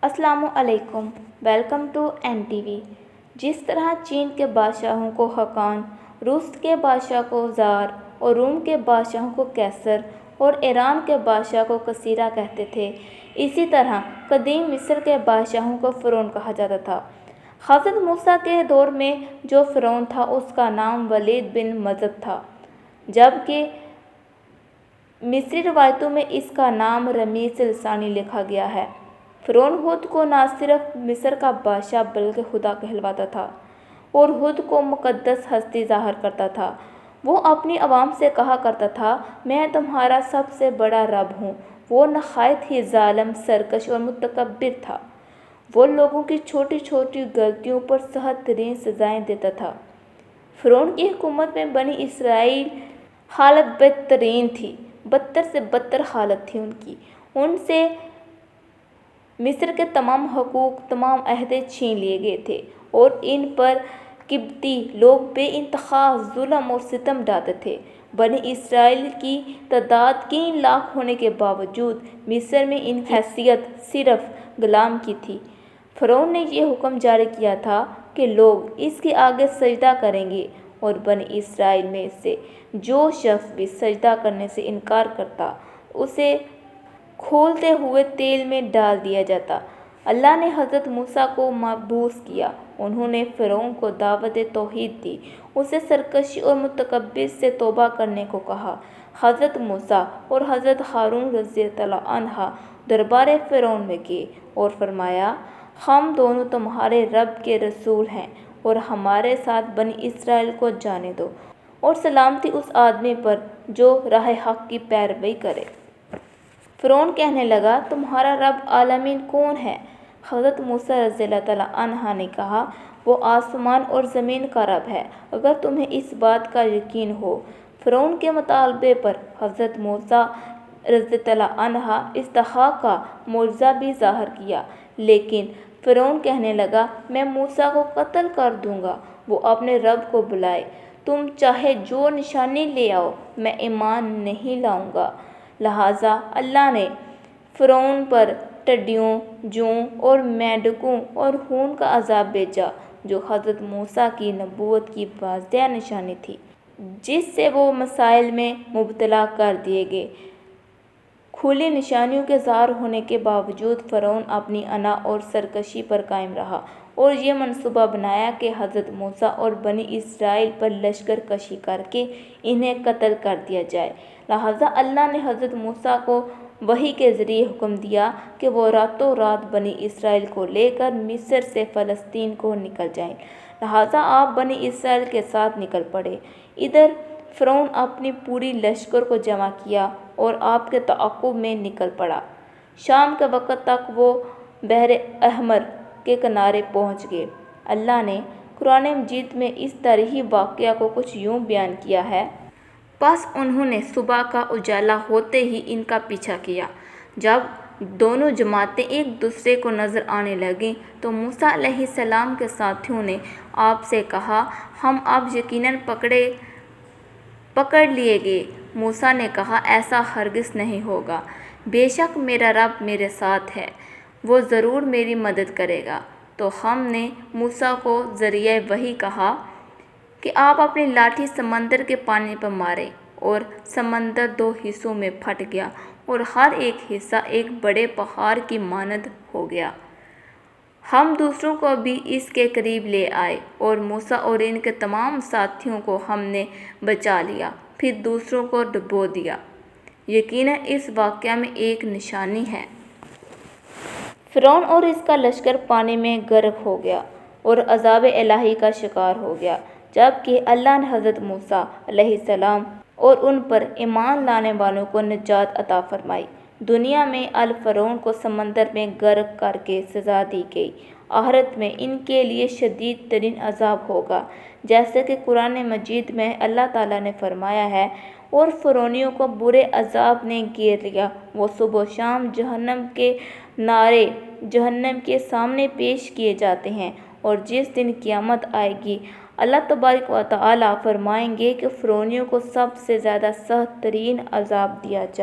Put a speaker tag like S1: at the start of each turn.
S1: अस्सलामु अलैकुम, welcome to NTV। जिस तरह चीन के बादशाहों को हकान, रूस के बादशाह को ज़ार और रोम के बादशाहों को कैसर और ईरान के बादशाह को कसीरा कहते थे, इसी तरह कदीम मिस्र के बादशाहों को फ़िरौन कहा जाता था। हज़रत मूसा के दौर में जो फ़िरौन था उसका नाम वलीद बिन मज़द था, जबकि मिस्री रवायतों में इसका नाम रमीज़ लिसानी लिखा गया है। फ़िरौन खुद को न सिर्फ मिस्र का बादशाह बल्कि खुदा कहलवाता था और खुद को मुक़द्दस हस्ती ज़ाहिर करता था। वो अपनी आवाम से कहा करता था, मैं तुम्हारा सबसे बड़ा रब हूँ। वो नहायत ही ज़ालिम, सरकश और मुतकब्बिर था। वो लोगों की छोटी छोटी गलतियों पर सख्त तरीन सज़ाएँ देता था। फ़िरौन की हुकूमत में बनी इसराइल हालत बदतरीन थी, बदतर से बदतर हालत थी उनकी। उनसे मिस्र के तमाम हकूक़, तमाम अहदे छीन लिए गए थे और इन पर किब्ती लोग बेइंतहा जुल्म और सितम ढाते थे। बनी इसराइल की तादाद 3 लाख होने के बावजूद मिस्र में इनकी हैसियत सिर्फ गुलाम की थी। फ़िरौन ने यह हुक्म जारी किया था कि लोग इसके आगे सजदा करेंगे और बनी इसराइल में से जो शख्स भी सजदा करने से इनकार करता, उसे खोलते हुए तेल में डाल दिया जाता। अल्लाह ने हज़रत मूसा को मबूस किया। उन्होंने फ़िरौन को दावत तौहीद दी, उसे सरकशी और मुतकब्बिर से तौबा करने को कहा। हज़रत मूसा और हज़रत हारून रज़ियल्लाहु अन्हा दरबार फ़िरौन में गए और फरमाया, हम दोनों तुम्हारे रब के रसूल हैं और हमारे साथ बनी इसराइल को जाने दो और सलामती उस आदमी पर जो राह हक़ की पैरवी करे। फ़िरौन कहने लगा, तुम्हारा रब आलमीन कौन है? हज़रत मूसा रज़ियल्लाहु अन्हा ने कहा, वो आसमान और ज़मीन का रब है, अगर तुम्हें इस बात का यकीन हो। फ़िरौन के मुतालबे पर हज़रत मूसा रज़ियल्लाहु अन्हा इस्तिहा का मोअज़ा भी ज़ाहिर किया, लेकिन फ़िरौन कहने लगा, मैं मूसा को कत्ल कर दूँगा। वो अपने रब को बुलाए, तुम चाहे जो निशानी ले आओ, मैं ईमान नहीं लाऊँगा। लिहाजा अल्लाह ने फ़िरौन पर टिड्डियों, जों और मेंढकों और खून का अज़ाब भेजा, जो हज़रत मूसा की नबूवत की वाज़ेह निशानी थी, जिससे वो मसाइल में मुब्तला कर दिए गए। खुली निशानियों के ज़ाहिर होने के बावजूद फ़िरौन अपनी अना और सरकशी पर कायम रहा और ये मनसूबा बनाया कि हज़रत मूसा और बनी इसराइल पर लश्कर कशी करके इन्हें कत्ल कर दिया जाए। लिहाजा अल्लाह ने हज़रत मूसा को वही के ज़रिए हुक्म दिया कि वो रातों रात बनी इसराइल को लेकर मिस्र से फ़लस्तीन को निकल जाएं। लिहाजा आप बनी इसराइल के साथ निकल पड़े। इधर फ़िरौन अपनी पूरी लश्कर को जमा किया और आपके ताक़ुब में निकल पड़ा। शाम के वक़्त तक वो बहर अहमर के किनारे पहुँच गए। अल्लाह ने कुरान मजीद में इस तरीही वाक़या को कुछ यूँ बयान किया है, बस उन्होंने सुबह का उजाला होते ही इनका पीछा किया। जब दोनों जमातें एक दूसरे को नज़र आने लगीं तो मूसा अलैहिस्सलाम के साथियों ने आपसे कहा, हम अब यकीनन पकड़ लिए गए। मूसा ने कहा, ऐसा हरगिज़ नहीं होगा, बेशक मेरा रब मेरे साथ है, वो ज़रूर मेरी मदद करेगा। तो हमने मूसा को ज़रिए वही कहा कि आप अपनी लाठी समंदर के पानी पर मारें और समंदर 2 हिस्सों में फट गया और हर एक हिस्सा एक बड़े पहाड़ की मानद हो गया। हम दूसरों को भी इसके करीब ले आए और मूसा और इनके तमाम साथियों को हमने बचा लिया, फिर दूसरों को डुबो दिया। यकीनन इस वाक़या में एक निशानी है। फ़िरौन और इसका लश्कर पानी में गर्क हो गया और अज़ाब इलाही का शिकार हो गया, जबकि अल्लाह ने हज़रत मूसा अलैहिस्सलाम और उन पर ईमान लाने वालों को निजात अता फरमाई। दुनिया में फ़िरौन को समंदर में गर्क करके सज़ा दी गई। आखिरत में इनके लिए शदीद तरीन अज़ाब होगा, जैसे कि कुरान मजीद में अल्लाह ताला ने फरमाया है, और फ़िरौनियों को बुरे अज़ाब ने घेर लिया। वो सुबह शाम जहन्नम के नारे जहन्नम के सामने पेश किए जाते हैं और जिस दिन क़यामत आएगी अल्लाह तबारक व तआला फरमाएंगे कि फ़िरौनियों को सबसे ज़्यादा सख्त तरीन अज़ाब दिया जाए।